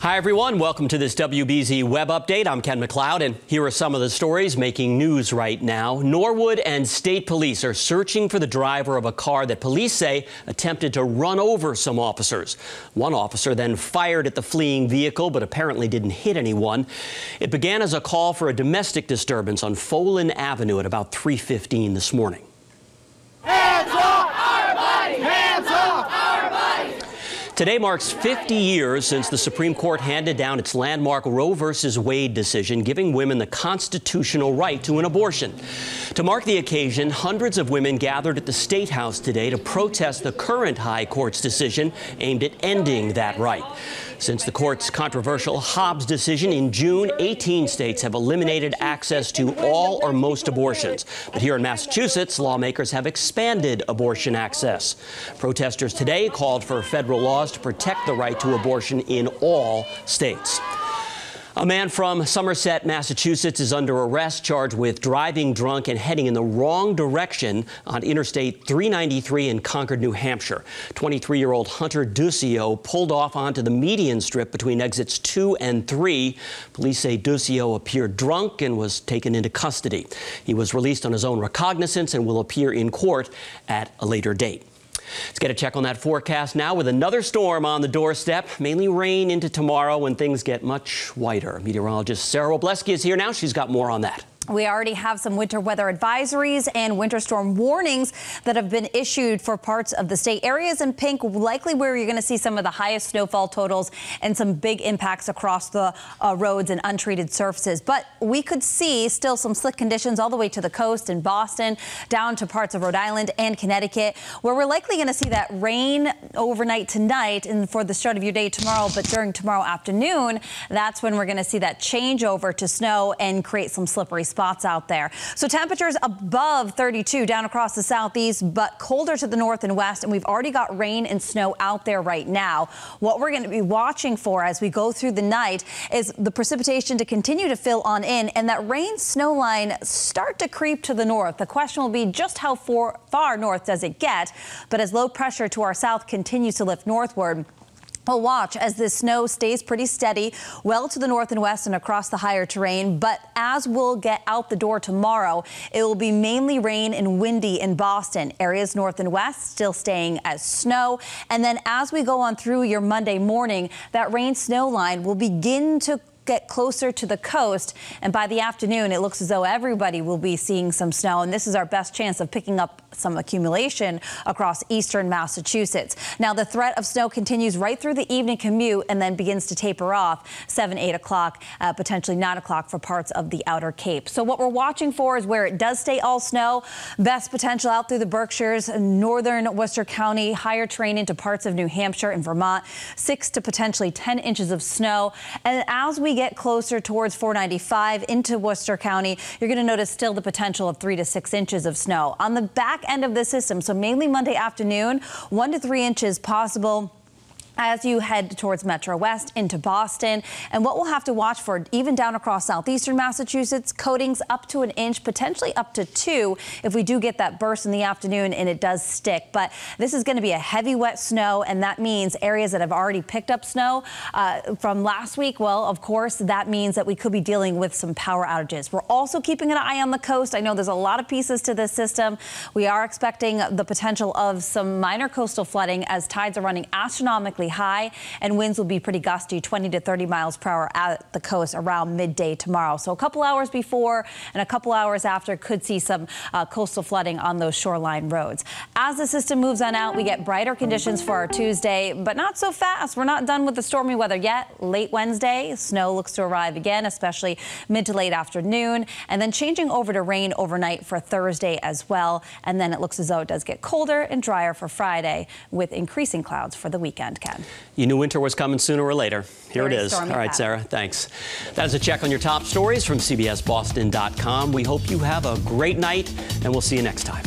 Hi, everyone. Welcome to this WBZ Web Update. I'm Ken McLeod, and here are some of the stories making news right now. Norwood and state police are searching for the driver of a car that police say attempted to run over some officers. One officer then fired at the fleeing vehicle, but apparently didn't hit anyone. It began as a call for a domestic disturbance on Folan Avenue at about 3:15 this morning. Hands off our body! Hands off our body! Today marks 50 years since the Supreme Court handed down its landmark Roe v. Wade decision, giving women the constitutional right to an abortion. To mark the occasion, hundreds of women gathered at the State House today to protest the current High Court's decision aimed at ending that right. Since the court's controversial Hobbs decision in June, 18 states have eliminated access to all or most abortions. But here in Massachusetts, lawmakers have expanded abortion access. Protesters today called for federal laws to protect the right to abortion in all states. A man from Somerset, Massachusetts is under arrest, charged with driving drunk and heading in the wrong direction on Interstate 393 in Concord, New Hampshire. 23-year-old Hunter Duccio pulled off onto the median strip between exits 2 and 3. Police say Duccio appeared drunk and was taken into custody. He was released on his own recognizance and will appear in court at a later date. Let's get a check on that forecast now with another storm on the doorstep. Mainly rain into tomorrow when things get much whiter. Meteorologist Sarah Wobleski is here now. She's got more on that. We already have some winter weather advisories and winter storm warnings that have been issued for parts of the state. Areas in pink, likely where you're going to see some of the highest snowfall totals and some big impacts across the roads and untreated surfaces. But we could see still some slick conditions all the way to the coast in Boston, down to parts of Rhode Island and Connecticut, where we're likely going to see that rain overnight tonight and for the start of your day tomorrow. But during tomorrow afternoon, that's when we're going to see that change over to snow and create some slippery spots out there. So temperatures above 32 down across the southeast, but colder to the north and west. And we've already got rain and snow out there right now. What we're going to be watching for as we go through the night is the precipitation to continue to fill on in and that rain snow line start to creep to the north. The question will be just how far north does it get? But as low pressure to our south continues to lift northward, we'll watch as this snow stays pretty steady well to the north and west and across the higher terrain. But as we'll get out the door tomorrow, it will be mainly rain and windy in Boston. Areas north and west still staying as snow. And then as we go on through your Monday morning, that rain snow line will begin to get closer to the coast, and by the afternoon it looks as though everybody will be seeing some snow, and this is our best chance of picking up some accumulation across eastern Massachusetts. Now the threat of snow continues right through the evening commute and then begins to taper off 7, 8 o'clock, potentially 9 o'clock for parts of the outer Cape. So what we're watching for is where it does stay all snow, best potential out through the Berkshires, northern Worcester County, higher terrain into parts of New Hampshire and Vermont, 6 to potentially 10 inches of snow. And as we get closer towards 495 into Worcester County, you're going to notice still the potential of 3 to 6 inches of snow. On the back end of the system, so mainly Monday afternoon, 1 to 3 inches possible as you head towards Metro West into Boston. And what we'll have to watch for even down across southeastern Massachusetts, coatings up to 1 inch, potentially up to 2 if we do get that burst in the afternoon and it does stick. But this is going to be a heavy wet snow, and that means areas that have already picked up snow from last week, well, of course, that means that we could be dealing with some power outages. We're also keeping an eye on the coast. I know there's a lot of pieces to this system. We are expecting the potential of some minor coastal flooding as tides are running astronomically high and winds will be pretty gusty, 20 to 30 miles per hour at the coast around midday tomorrow. So a couple hours before and a couple hours after could see some coastal flooding on those shoreline roads. As the system moves on out, we get brighter conditions for our Tuesday, but not so fast. We're not done with the stormy weather yet. Late Wednesday, snow looks to arrive again, especially mid to late afternoon, and then changing over to rain overnight for Thursday as well. And then it looks as though it does get colder and drier for Friday with increasing clouds for the weekend, Ken. You knew winter was coming sooner or later. Here it is. All right, Sarah, thanks. That is a check on your top stories from CBSBoston.com. We hope you have a great night, and we'll see you next time.